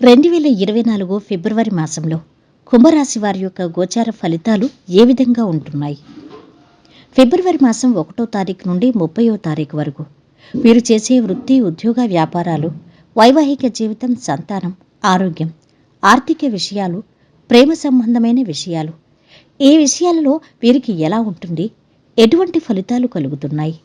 2024 ఫిబ్రవరి మాసంలో కుంభరాశి వారి యొక్క గోచార ఫలితాలు ఏ విధంగా ఉంటున్నాయి? ఫిబ్రవరి మాసం 1వ తారీఖు నుండి 30వ తారీఖు వరకు వీరు చేసే వృత్తి, ఉద్యోగ, వ్యాపారాలు, వైవాహిక జీవితం, సంతానం, ఆరోగ్యం, ఆర్థిక విషయాలు, ప్రేమ సంబంధమైన విషయాలు, ఈ విషయాలలో వీరికి ఎలా ఉంటుంది, ఎటువంటి ఫలితాలు కలుగుతున్నాయి?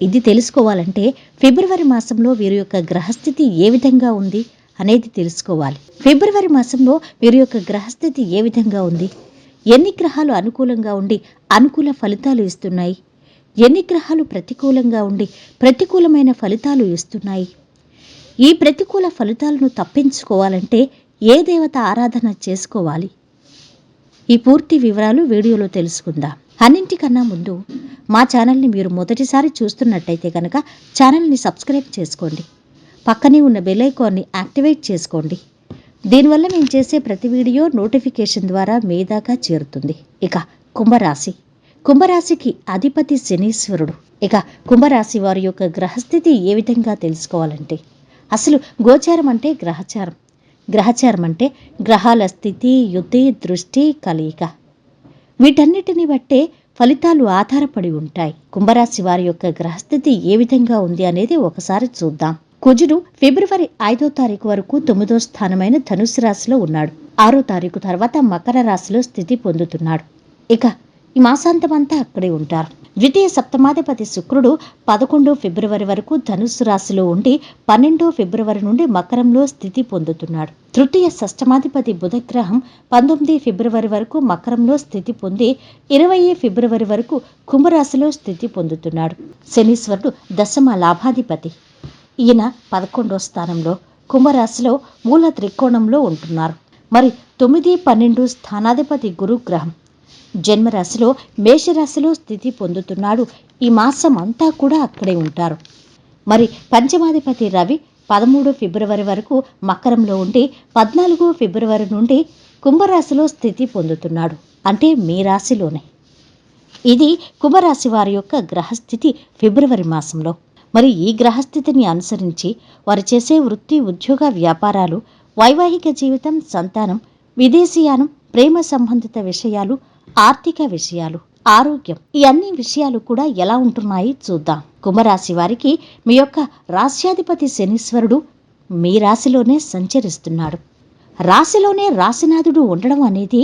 ఇది తెలుసుకోవాలంటే ఫిబ్రవరి మాసంలో వీరి యొక్క గ్రహస్థితి ఏ విధంగా ఉంది అనేది తెలుసుకోవాలి. ఫిబ్రవరి మాసంలో వీరి యొక్క గ్రహస్థితి ఏ విధంగా ఉంది, ఎన్ని గ్రహాలు అనుకూలంగా ఉండి అనుకూల ఫలితాలు ఇస్తున్నాయి, ఎన్ని గ్రహాలు ప్రతికూలంగా ఉండి ప్రతికూలమైన ఫలితాలు ఇస్తున్నాయి, ఈ ప్రతికూల ఫలితాలను తప్పించుకోవాలంటే ఏ దేవత ఆరాధన చేసుకోవాలి, ఈ పూర్తి వివరాలు వీడియోలో తెలుసుకుందాం. అన్నింటికన్నా ముందు మా ఛానల్ని మీరు మొదటిసారి చూస్తున్నట్టయితే కనుక ఛానల్ని సబ్స్క్రైబ్ చేసుకోండి, పక్కనే ఉన్న బెల్ ఐకాన్ని యాక్టివేట్ చేసుకోండి. దీనివల్ల మేము చేసే ప్రతి వీడియో నోటిఫికేషన్ ద్వారా మీ దాకా చేరుతుంది. ఇక కుంభరాశికి అధిపతి శనీశ్వరుడు. ఇక కుంభరాశి వారి యొక్క గ్రహస్థితి ఏ విధంగా తెలుసుకోవాలంటే, అసలు గోచారం అంటే గ్రహచారం అంటే గ్రహాల స్థితి, యుతి, దృష్టి, కలయిక, వీటన్నిటిని బట్టే ఫలితాలు ఆధారపడి ఉంటాయి. కుంభరాశి వారి యొక్క గ్రహస్థితి ఏ విధంగా ఉంది అనేది ఒకసారి చూద్దాం. కుజుడు ఫిబ్రవరి 5వ తారీఖు వరకు 9వ స్థానమైన ధనుసు రాశిలో ఉన్నాడు. 6వ తారీఖు తర్వాత మకర రాశిలో స్థితి పొందుతున్నాడు. ఇక ఈ మాసాంతమంతా అక్కడే ఉంటారు. ద్వితీయ సప్తమాధిపతి శుక్రుడు 11 ఫిబ్రవరి వరకు ధనుస్సు రాశిలో ఉండి 12 ఫిబ్రవరి నుండి మకరంలో స్థితి పొందుతున్నాడు. తృతీయ షష్టమాధిపతి బుధగ్రహం 19 ఫిబ్రవరి వరకు మకరంలో స్థితి పొంది 20 ఫిబ్రవరి వరకు కుంభరాశిలో స్థితి పొందుతున్నాడు. శనీశ్వరుడు దశమ లాభాధిపతి. ఈయన 11వ స్థానంలో కుంభరాశిలో మూల త్రికోణంలో ఉంటున్నారు. మరి 9, 12 స్థానాధిపతి గురుగ్రహం జన్మరాశిలో మేషరాశిలో స్థితి పొందుతున్నాడు. ఈ మాసం అంతా కూడా అక్కడే ఉంటారు. మరి పంచమాధిపతి రవి 13 ఫిబ్రవరి వరకు మకరంలో ఉండి 14 ఫిబ్రవరి నుండి కుంభరాశిలో స్థితి పొందుతున్నాడు. అంటే మీ రాశిలోనే. ఇది కుంభరాశి వారి యొక్క గ్రహస్థితి ఫిబ్రవరి మాసంలో. మరి ఈ గ్రహస్థితిని అనుసరించి వారు చేసే వృత్తి, ఉద్యోగ, వ్యాపారాలు, వైవాహిక జీవితం, సంతానం, విదేశీయానం, ప్రేమ సంబంధిత విషయాలు, ఆర్థిక విషయాలు, ఆరోగ్యం, ఈ అన్ని విషయాలు కూడా ఎలా ఉంటున్నాయి చూద్దాం. కుంభరాశి వారికి మీ యొక్క రాశ్యాధిపతి శనీశ్వరుడు మీ రాశిలోనే సంచరిస్తున్నాడు. రాశిలోనే రాశినాథుడు ఉండడం అనేది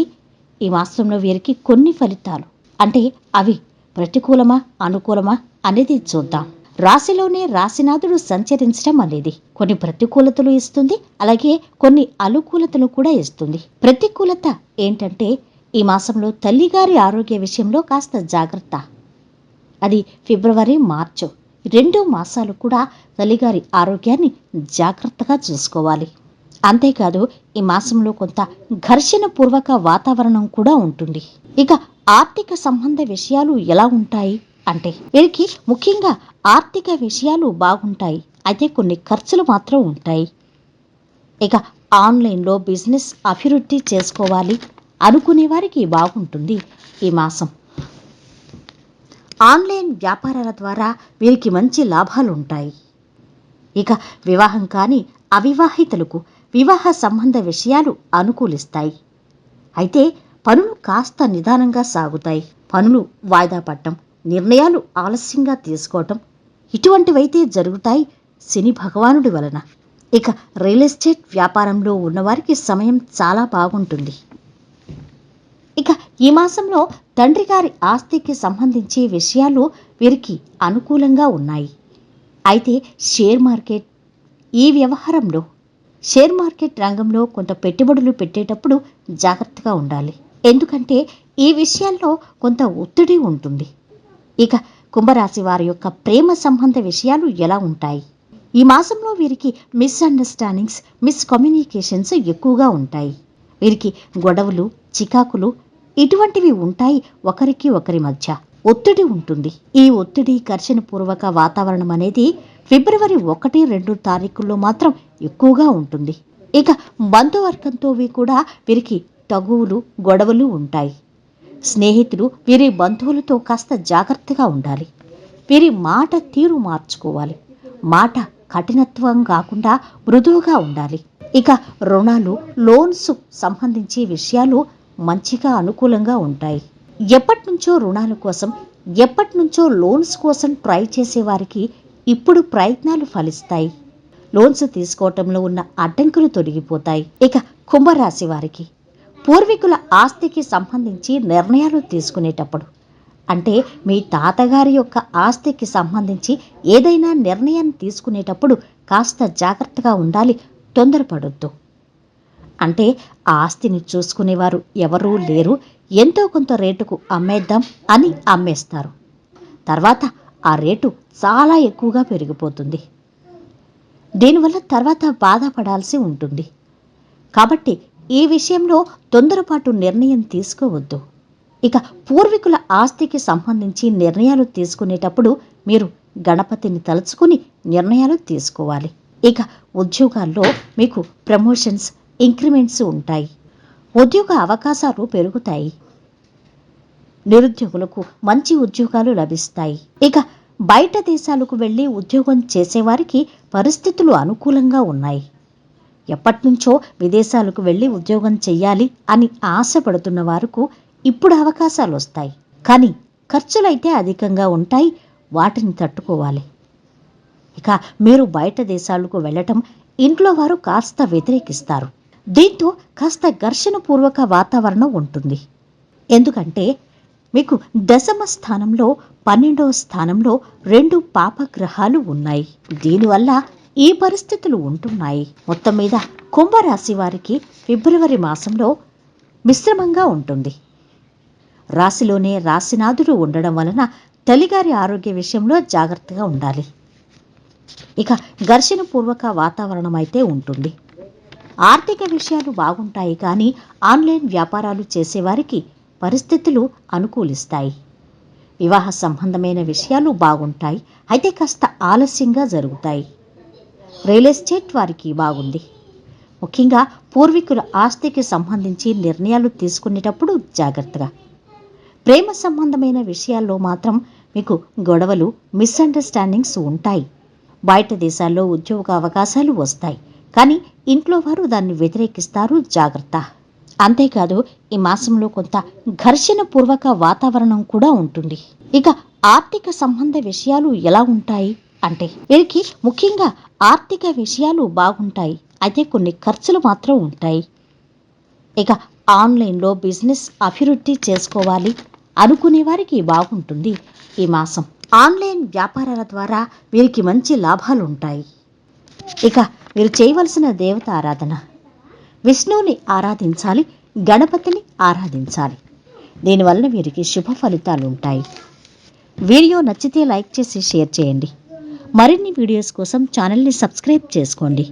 ఈ మాసంలో వీరికి కొన్ని ఫలితాలు, అంటే అవి ప్రతికూలమా అనుకూలమా అనేది చూద్దాం. రాశిలోనే రాశినాథుడు సంచరించడం అనేది కొన్ని ప్రతికూలతలు ఇస్తుంది, అలాగే కొన్ని అనుకూలతలు కూడా ఇస్తుంది. ప్రతికూలత ఏంటంటే ఈ మాసంలో తల్లిగారి ఆరోగ్య విషయంలో కాస్త జాగ్రత్త. అది ఫిబ్రవరి, మార్చి 2 మాసాలు కూడా తల్లిగారి ఆరోగ్యాన్ని జాగ్రత్తగా చూసుకోవాలి. అంతేకాదు ఈ మాసంలో కొంత ఘర్షణ పూర్వక వాతావరణం కూడా ఉంటుంది. ఇక ఆర్థిక సంబంధ విషయాలు ఎలా ఉంటాయి అంటే వీరికి ముఖ్యంగా ఆర్థిక విషయాలు బాగుంటాయి, అయితే కొన్ని ఖర్చులు మాత్రం ఉంటాయి. ఇక ఆన్లైన్లో బిజినెస్ అభివృద్ధి చేసుకోవాలి అనుకునే వారికి బాగుంటుంది ఈ మాసం. ఆన్లైన్ వ్యాపారాల ద్వారా వీరికి మంచి లాభాలు ఉంటాయి. ఇక వివాహం కాని అవివాహితులకు వివాహ సంబంధ విషయాలు అనుకూలిస్తాయి. అయితే పనులు కాస్త నిదానంగా సాగుతాయి. పనులు వాయిదా పడటం, నిర్ణయాలు ఆలస్యంగా తీసుకోవటం, ఇటువంటివైతే జరుగుతాయి శని భగవానుడి వలన. ఇక రియల్ ఎస్టేట్ వ్యాపారంలో ఉన్నవారికి సమయం చాలా బాగుంటుంది. ఇక ఈ మాసంలో తండ్రి గారి ఆస్తికి సంబంధించి విషయాలు వీరికి అనుకూలంగా ఉన్నాయి. అయితే షేర్ మార్కెట్ రంగంలో కొంత పెట్టుబడులు పెట్టేటప్పుడు జాగ్రత్తగా ఉండాలి. ఎందుకంటే ఈ విషయాల్లో కొంత ఒత్తిడి ఉంటుంది. ఇక కుంభరాశి వారి యొక్క ప్రేమ సంబంధ విషయాలు ఎలా ఉంటాయి? ఈ మాసంలో వీరికి మిస్అండర్స్టాండింగ్స్, మిస్కమ్యూనికేషన్స్ ఎక్కువగా ఉంటాయి. వీరికి గొడవలు, చికాకులు ఇటువంటివి ఉంటాయి. ఒకరి మధ్య ఒత్తిడి ఉంటుంది. ఈ ఒత్తిడి, ఘర్షణ పూర్వక వాతావరణం అనేది ఫిబ్రవరి 1, 2 తారీఖుల్లో మాత్రం ఎక్కువగా ఉంటుంది. ఇక బంధువర్గంతో కూడా వీరికి తగువులు, గొడవలు ఉంటాయి. స్నేహితులు, వీరి బంధువులతో కాస్త జాగ్రత్తగా ఉండాలి. వీరి మాట తీరు మార్చుకోవాలి. మాట కఠినత్వం కాకుండా మృదువుగా ఉండాలి. ఇక రుణాలు, లోన్స్ సంబంధించి విషయాలు మంచిగా అనుకూలంగా ఉంటాయి. ఎప్పటి నుంచో రుణాల కోసం, ఎప్పటి నుంచో లోన్స్ కోసం ట్రై చేసే వారికి ఇప్పుడు ప్రయత్నాలు ఫలిస్తాయి. లోన్స్ తీసుకోవటంలో ఉన్న అడ్డంకులు తొలగిపోతాయి. ఇక కుంభరాశి వారికి పూర్వీకుల ఆస్తికి సంబంధించి నిర్ణయాలు తీసుకునేటప్పుడు, అంటే మీ తాతగారి యొక్క ఆస్తికి సంబంధించి ఏదైనా నిర్ణయాన్ని తీసుకునేటప్పుడు కాస్త జాగ్రత్తగా ఉండాలి, తొందరపడొద్దు. అంటే ఆ ఆస్తిని చూసుకునేవారు ఎవరూ లేరు, ఎంతో కొంత రేటుకు అమ్మేద్దాం అని అమ్మేస్తారు. తర్వాత ఆ రేటు చాలా ఎక్కువగా పెరిగిపోతుంది. దీనివల్ల తర్వాత బాధపడాల్సి ఉంటుంది. కాబట్టి ఈ విషయంలో తొందరపాటు నిర్ణయం తీసుకోవద్దు. ఇక పూర్వీకుల ఆస్తికి సంబంధించి నిర్ణయాలు తీసుకునేటప్పుడు మీరు గణపతిని తలుచుకుని నిర్ణయాలు తీసుకోవాలి. ఇక ఉద్యోగాల్లో మీకు ప్రమోషన్స్, ఇంక్రిమెంట్స్ ఉంటాయి. ఉద్యోగ అవకాశాలు పెరుగుతాయి. నిరుద్యోగులకు మంచి ఉద్యోగాలు లభిస్తాయి. ఇక బయట దేశాలకు వెళ్ళి ఉద్యోగం చేసేవారికి పరిస్థితులు అనుకూలంగా ఉన్నాయి. ఎప్పటినుంచో విదేశాలకు వెళ్ళి ఉద్యోగం చెయ్యాలి అని ఆశపడుతున్న వారికి ఇప్పుడు అవకాశాలు వస్తాయి. కానీ ఖర్చులైతే అధికంగా ఉంటాయి, వాటిని తట్టుకోవాలి. ఇక మీరు బయట దేశాలకు వెళ్ళటం ఇంట్లో వారు కాస్త వ్యతిరేకిస్తారు. దీంతో కాస్త ఘర్షణపూర్వక వాతావరణం ఉంటుంది. ఎందుకంటే మీకు దశమ స్థానంలో 12వ స్థానంలో 2 పాపగ్రహాలు ఉన్నాయి. దీనివల్ల ఈ పరిస్థితులు ఉంటున్నాయి. మొత్తం మీద కుంభరాశి వారికి ఫిబ్రవరి మాసంలో మిశ్రమంగా ఉంటుంది. రాశిలోనే రాశినాథుడు ఉండడం వలన తల్లిగారి ఆరోగ్య విషయంలో జాగ్రత్తగా ఉండాలి. ఇక ఘర్షణపూర్వక వాతావరణం అయితే ఉంటుంది. ఆర్థిక విషయాలు బాగుంటాయి, కానీ ఆన్లైన్ వ్యాపారాలు చేసేవారికి పరిస్థితులు అనుకూలిస్తాయి. వివాహ సంబంధమైన విషయాలు బాగుంటాయి, అయితే కాస్త ఆలస్యంగా జరుగుతాయి. రియల్ ఎస్టేట్ వారికి బాగుంది. ముఖ్యంగా పూర్వీకుల ఆస్తికి సంబంధించి నిర్ణయాలు తీసుకునేటప్పుడు జాగ్రత్తగా. ప్రేమ సంబంధమైన విషయాల్లో మాత్రం మీకు గొడవలు, మిస్అండర్స్టాండింగ్స్ ఉంటాయి. బయట దేశాల్లో ఉద్యోగ అవకాశాలు వస్తాయి, కానీ ఇంట్లో వారు దాన్ని వ్యతిరేకిస్తారు, జాగ్రత్త. అంతేకాదు ఈ మాసంలో కొంత ఘర్షణపూర్వక వాతావరణం కూడా ఉంటుంది. ఇక ఆర్థిక సంబంధ విషయాలు ఎలా ఉంటాయి అంటే వీరికి ముఖ్యంగా ఆర్థిక విషయాలు బాగుంటాయి, అయితే కొన్ని ఖర్చులు మాత్రం ఉంటాయి. ఇక ఆన్లైన్లో బిజినెస్ అభివృద్ధి చేసుకోవాలి అనుకునే వారికి బాగుంటుంది ఈ మాసం. ఆన్లైన్ వ్యాపారాల ద్వారా వీరికి మంచి లాభాలు ఉంటాయి. ఇక మీరు చేయవలసిన దేవత ఆరాధన, విష్ణువుని ఆరాధించాలి, గణపతిని ఆరాధించాలి. దీనివల్ల వీరికి శుభ ఫలితాలు ఉంటాయి. వీడియో నచ్చితే లైక్ చేసి షేర్ చేయండి. మరిన్ని వీడియోస్ కోసం ఛానల్ని సబ్స్క్రైబ్ చేసుకోండి.